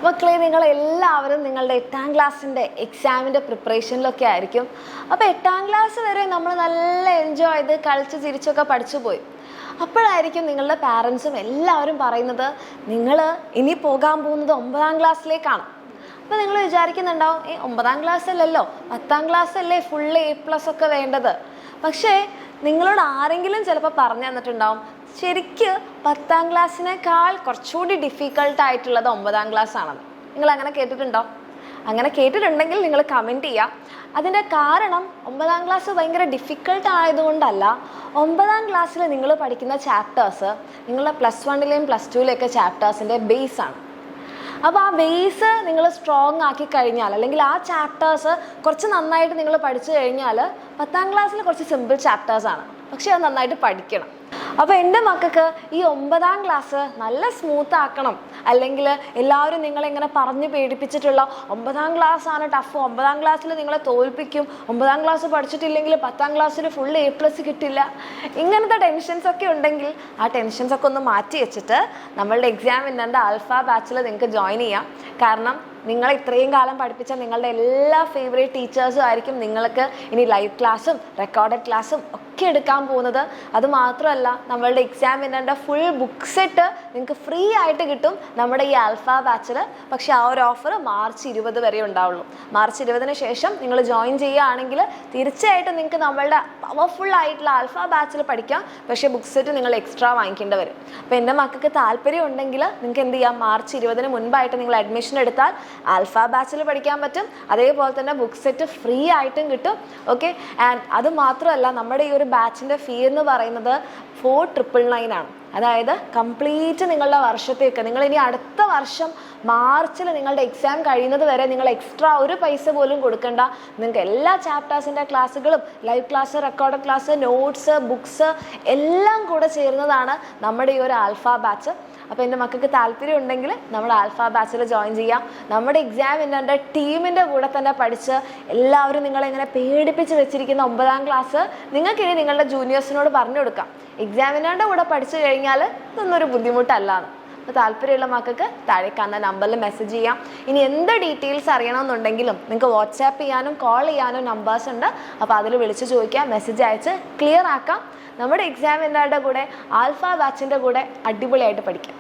മക്കളെ, നിങ്ങളെല്ലാവരും നിങ്ങളുടെ 8ാം ക്ലാസ്സിൻ്റെ എക്സാമിൻ്റെ പ്രിപ്പറേഷനിലൊക്കെ ആയിരിക്കും. അപ്പോൾ 8ാം ക്ലാസ് വരെ നമ്മൾ നല്ല എൻജോയ് ചെയ്ത് കളിച്ച് ചിരിച്ചൊക്കെ പഠിച്ചു പോയി. അപ്പോഴായിരിക്കും നിങ്ങളുടെ പാരൻസും എല്ലാവരും പറയുന്നത് നിങ്ങൾ ഇനി പോകാൻ പോകുന്നത് 9ാം ക്ലാസ്സിലേക്കാണ്. അപ്പോൾ നിങ്ങൾ വിചാരിക്കുന്നുണ്ടാവും, 9ാം ക്ലാസ് അല്ലല്ലോ, 10ാം ക്ലാസ് അല്ലേ ഫുൾ A+ ഒക്കെ വേണ്ടത്. പക്ഷേ നിങ്ങളോട് ആരെങ്കിലും ചിലപ്പോൾ പറഞ്ഞു തന്നിട്ടുണ്ടാവും, ശരിക്ക് 10ാം ക്ലാസ്സിനേക്കാൾ കുറച്ചുകൂടി ഡിഫിക്കൾട്ടായിട്ടുള്ളത് 9ാം ക്ലാസ് ആണെന്ന്. നിങ്ങൾ അങ്ങനെ കേട്ടിട്ടുണ്ടോ? അങ്ങനെ കേട്ടിട്ടുണ്ടെങ്കിൽ നിങ്ങൾ കമൻറ്റ് ചെയ്യാം. അതിൻ്റെ കാരണം 9ാം ക്ലാസ് ഭയങ്കര ഡിഫിക്കൾട്ട് ആയതുകൊണ്ടല്ല, 9ാം ക്ലാസ്സിൽ നിങ്ങൾ പഠിക്കുന്ന ചാപ്റ്റേഴ്സ് നിങ്ങളുടെ +1ലെയും +2ലെയൊക്കെ ചാപ്റ്റേഴ്സിൻ്റെ ബേസാണ്. അപ്പോൾ ആ ബേസ് നിങ്ങൾ സ്ട്രോങ് ആക്കി കഴിഞ്ഞാൽ, അല്ലെങ്കിൽ ആ ചാപ്റ്റേഴ്സ് കുറച്ച് നന്നായിട്ട് നിങ്ങൾ പഠിച്ചു കഴിഞ്ഞാൽ 10ാം ക്ലാസ്സിൽ കുറച്ച് സിമ്പിൾ ചാപ്റ്റേഴ്സാണ്, പക്ഷെ അത് നന്നായിട്ട് പഠിക്കണം. അപ്പോൾ എൻ്റെ മക്കൾക്ക് ഈ 9ാം ക്ലാസ് നല്ല സ്മൂത്ത് ആക്കണം, അല്ലെങ്കിൽ എല്ലാവരും നിങ്ങളിങ്ങനെ പറഞ്ഞ് പേടിപ്പിച്ചിട്ടുള്ള 9ാം ക്ലാസ് ആണ് ടഫ്, 9ാം ക്ലാസ്സിൽ നിങ്ങളെ തോൽപ്പിക്കും, 9ാം ക്ലാസ് പഠിച്ചിട്ടില്ലെങ്കിൽ 10ാം ക്ലാസ്സിൽ ഫുൾ A+ കിട്ടില്ല, ഇങ്ങനത്തെ ടെൻഷൻസ് ഒക്കെ ഉണ്ടെങ്കിൽ ആ ടെൻഷൻസ് ഒക്കെ ഒന്ന് മാറ്റി വെച്ചിട്ട് നമ്മളുടെ എക്സാം വിന്നറിൻ്റെ ആൽഫ ബാച്ചിൽ നിങ്ങൾക്ക് ജോയിൻ ചെയ്യാം. കാരണം നിങ്ങൾ ഇത്രയും കാലം പഠിപ്പിച്ച നിങ്ങളുടെ എല്ലാ ഫേവറേറ്റ് ടീച്ചേഴ്സും ആയിരിക്കും നിങ്ങൾക്ക് ഇനി ലൈവ് ക്ലാസ്സും റെക്കോർഡഡ് ക്ലാസ്സും ഒക്കെ എടുക്കാൻ പോകുന്നത്. അതുമാത്രമല്ല, നമ്മളുടെ എക്സാം വിന്നറിൻ്റെ ഫുൾ ബുക്ക് സെറ്റ് നിങ്ങൾക്ക് ഫ്രീ ആയിട്ട് കിട്ടും നമ്മുടെ ഈ ആൽഫ ബാച്ചിൽ. പക്ഷേ ആ ഒരു ഓഫർ മാർച്ച് 20 വരെ ഉണ്ടാവുള്ളൂ. മാർച്ച് 20-ന് ശേഷം നിങ്ങൾ ജോയിൻ ചെയ്യുകയാണെങ്കിൽ തീർച്ചയായിട്ടും നിങ്ങൾക്ക് നമ്മളുടെ പവർഫുൾ ആയിട്ടുള്ള ആൽഫ ബാച്ചിൽ പഠിക്കാം. പക്ഷേ ബുക്ക് സെറ്റ് നിങ്ങൾ എക്സ്ട്രാ വാങ്ങിക്കേണ്ടി വരും. അപ്പോൾ എൻ്റെ മക്കൾക്ക് താല്പര്യം ഉണ്ടെങ്കിൽ നിങ്ങൾക്ക് എന്ത് ചെയ്യാം, മാർച്ച് 20-ന് മുൻപായിട്ട് നിങ്ങൾ അഡ്മിഷൻ എടുത്താൽ ആൽഫ ബാച്ചിൽ പഠിക്കാൻ പറ്റും. അതേപോലെ തന്നെ ബുക്ക് സെറ്റ് ഫ്രീ ആയിട്ടും കിട്ടും. ഓക്കെ, ആൻഡ് അത് മാത്രമല്ല, നമ്മുടെ ഈ ഒരു ബാച്ചിൻ്റെ ഫീ എന്ന് പറയുന്നത് 4999 ആണ്. അതായത് കംപ്ലീറ്റ് നിങ്ങളുടെ വർഷത്തേക്ക്, നിങ്ങൾ ഇനി അടുത്ത വർഷം മാർച്ചിൽ നിങ്ങളുടെ എക്സാം കഴിയുന്നത് വരെ നിങ്ങൾ എക്സ്ട്രാ ഒരു പൈസ പോലും കൊടുക്കണ്ട. നിങ്ങൾക്ക് എല്ലാ ചാപ്റ്റേഴ്സിൻ്റെ ക്ലാസ്സുകളും live class, record class, notes, books എല്ലാം കൂടെ ചേർന്നതാണ് നമ്മുടെ ഈ ഒരു ആൽഫ ബാച്ച്. അപ്പോൾ എൻ്റെ മക്കൾക്ക് താല്പര്യം ഉണ്ടെങ്കിൽ നമ്മുടെ ആൽഫ ബാച്ചിൽ ജോയിൻ ചെയ്യാം. നമ്മുടെ എക്സാം വിന്നറിൻ്റെ ടീമിൻ്റെ കൂടെ തന്നെ പഠിച്ച് എല്ലാവരും നിങ്ങളെങ്ങനെ പേടിപ്പിച്ച് വെച്ചിരിക്കുന്ന 9ാം ക്ലാസ് നിങ്ങൾക്കിനി നിങ്ങളുടെ ജൂനിയേഴ്സിനോട് പറഞ്ഞു കൊടുക്കാം. എക്സാം വിന്നറിൻ്റെ കൂടെ പഠിച്ചു കഴിഞ്ഞാൽ ഇതൊന്നൊരു ബുദ്ധിമുട്ടല്ലാന്ന്. അപ്പോൾ താല്പര്യമുള്ള മക്കൾക്ക് താഴെ കാണുന്ന നമ്പറിൽ മെസ്സേജ് ചെയ്യാം. ഇനി എന്ത് ഡീറ്റെയിൽസ് അറിയണമെന്നുണ്ടെങ്കിലും നിങ്ങൾക്ക് വാട്സാപ്പ് ചെയ്യാനും കോൾ ചെയ്യാനും നമ്പേഴ്സ് ഉണ്ട്. അപ്പോൾ അതിൽ വിളിച്ച് ചോദിക്കാം, മെസ്സേജ് അയച്ച് ക്ലിയർ ആക്കാം. നമ്മുടെ എക്സാം വിന്നറുടെ കൂടെ ആൽഫ ബാച്ചിൻ്റെ കൂടെ അടിപൊളിയായിട്ട് പഠിക്കാം.